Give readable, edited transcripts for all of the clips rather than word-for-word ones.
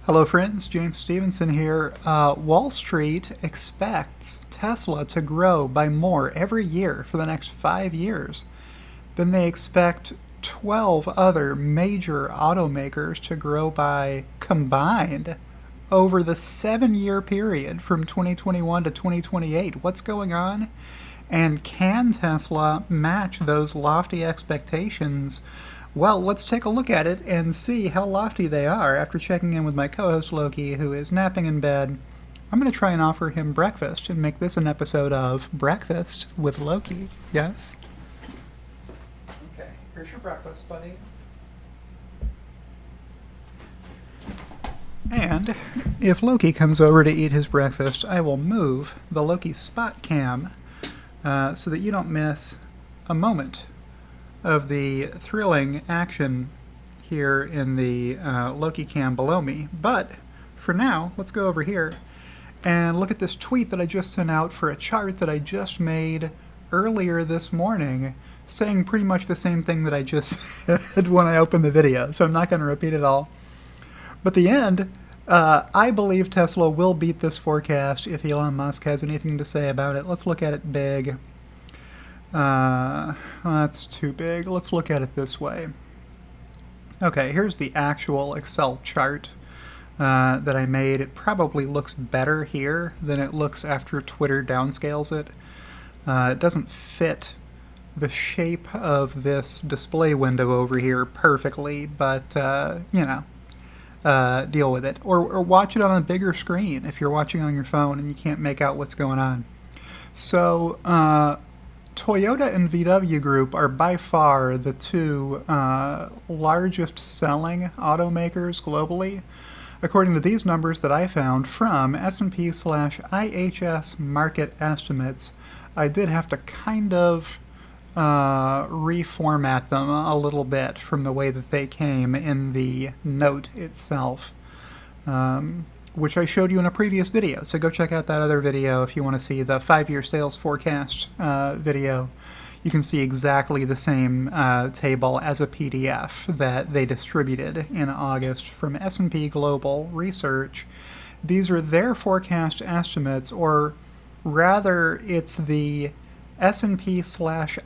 Hello friends, James Stevenson here. Wall Street expects Tesla to grow by more every year for the next 5 years than they expect 12 other major automakers to grow by combined over the 7-year period from 2021 to 2028. What's going on? And can Tesla match those lofty expectations? Well, let's take a look at it and see how lofty they are after checking in with my co-host Loki, who is napping in bed. I'm going to try and offer him breakfast and make this an episode of Breakfast with Loki. Yes? Okay, here's your breakfast, buddy. And if Loki comes over to eat his breakfast, I will move the Loki spot cam so that you don't miss a moment of the thrilling action here in the Loki cam below me. But for now, let's go over here and look at this tweet that I just sent out for a chart that I just made earlier this morning, saying pretty much the same thing that I just said when I opened the video, so I'm not going to repeat it all. But the end, I believe Tesla will beat this forecast if Elon Musk has anything to say about it. Let's look at it big. That's too big. Let's look at it this way. Okay, here's the actual Excel chart that I made. It probably looks better here than it looks after Twitter downscales it. It doesn't fit the shape of this display window over here perfectly, but, deal with it. Or watch it on a bigger screen if you're watching on your phone and you can't make out what's going on. So, Toyota and VW Group are by far the two largest selling automakers globally, according to these numbers that I found from S&P/IHS Markit estimates. I did have to kind of reformat them a little bit from the way that they came in the note itself, which I showed you in a previous video. So go check out that other video if you want to see the 5-year sales forecast video. You can see exactly the same table as a PDF that they distributed in August from S&P Global Research. These are their forecast estimates, or rather it's the S&P/IHS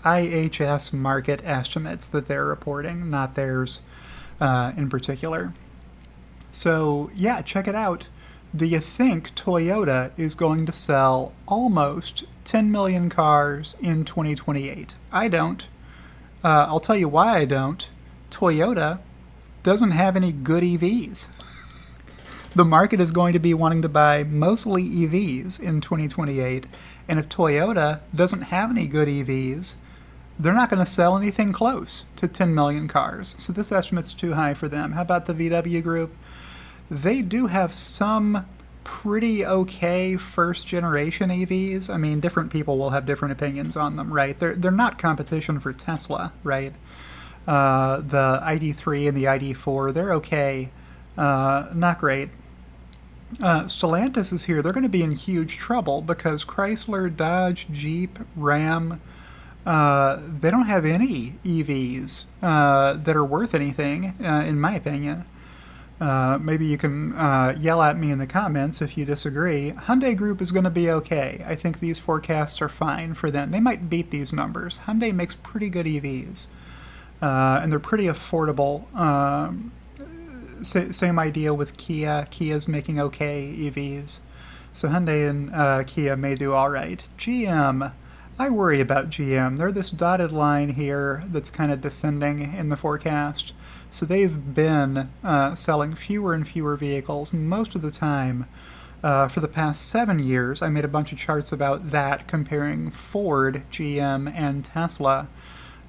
Markit estimates that they're reporting, not theirs in particular. So yeah, check it out. Do you think Toyota is going to sell almost 10 million cars in 2028? I don't. I'll tell you why I don't. Toyota doesn't have any good EVs. The market is going to be wanting to buy mostly EVs in 2028, and if Toyota doesn't have any good EVs, they're not going to sell anything close to 10 million cars. So this estimate's too high for them. How about the VW Group? They do have some pretty okay first-generation EVs. I mean, different people will have different opinions on them, right? They're not competition for Tesla, right? The ID3 and the ID4, they're okay. Not great. Stellantis is here. They're going to be in huge trouble because Chrysler, Dodge, Jeep, Ram, they don't have any EVs that are worth anything, in my opinion. Maybe you can yell at me in the comments if you disagree. Hyundai Group is going to be okay. I think these forecasts are fine for them. They might beat these numbers. Hyundai makes pretty good EVs, and they're pretty affordable. Same idea with Kia. Kia's making okay EVs. So Hyundai and Kia may do all right. GM, I worry about GM. They're this dotted line here that's kind of descending in the forecast. So they've been selling fewer and fewer vehicles most of the time for the past 7 years. I made a bunch of charts about that comparing Ford, GM, and Tesla.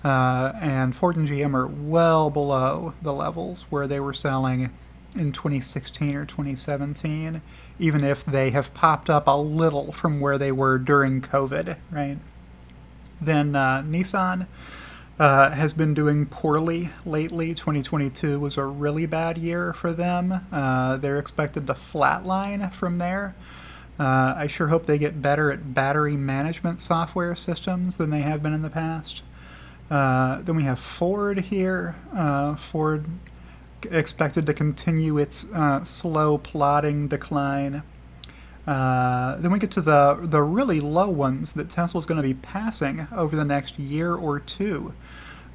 And Ford and GM are well below the levels where they were selling in 2016 or 2017, even if they have popped up a little from where they were during COVID, right? Then Nissan has been doing poorly lately. 2022 was a really bad year for them. They're expected to flatline from there. I sure hope they get better at battery management software systems than they have been in the past. Then we have Ford here. Ford expected to continue its slow, plodding decline. Then we get to the really low ones that Tesla's going to be passing over the next year or two.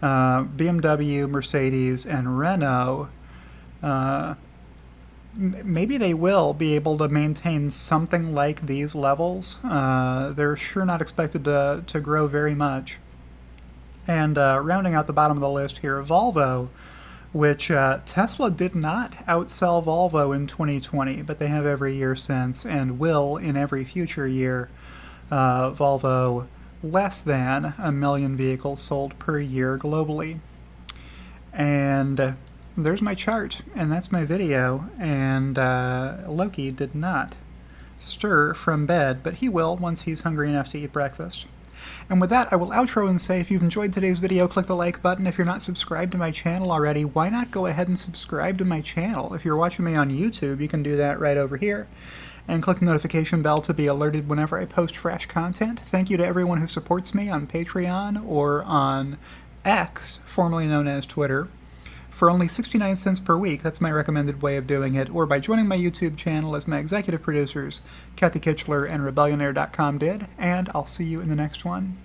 BMW, Mercedes, and Renault. Maybe they will be able to maintain something like these levels. They're sure not expected to grow very much. And rounding out the bottom of the list here, Volvo, which Tesla did not outsell Volvo in 2020, but they have every year since and will in every future year. Volvo less than 1 million vehicles sold per year globally. And there's my chart, and that's my video, and Loki did not stir from bed, but he will once he's hungry enough to eat breakfast. And with that, I will outro and say if you've enjoyed today's video, click the like button. If you're not subscribed to my channel already, why not go ahead and subscribe to my channel? If you're watching me on YouTube, you can do that right over here. And click the notification bell to be alerted whenever I post fresh content. Thank you to everyone who supports me on Patreon or on X, formerly known as Twitter, for only 69 cents per week. That's my recommended way of doing it, or by joining my YouTube channel as my executive producers, Kathy Kitchler and Rebellionaire.com did, and I'll see you in the next one.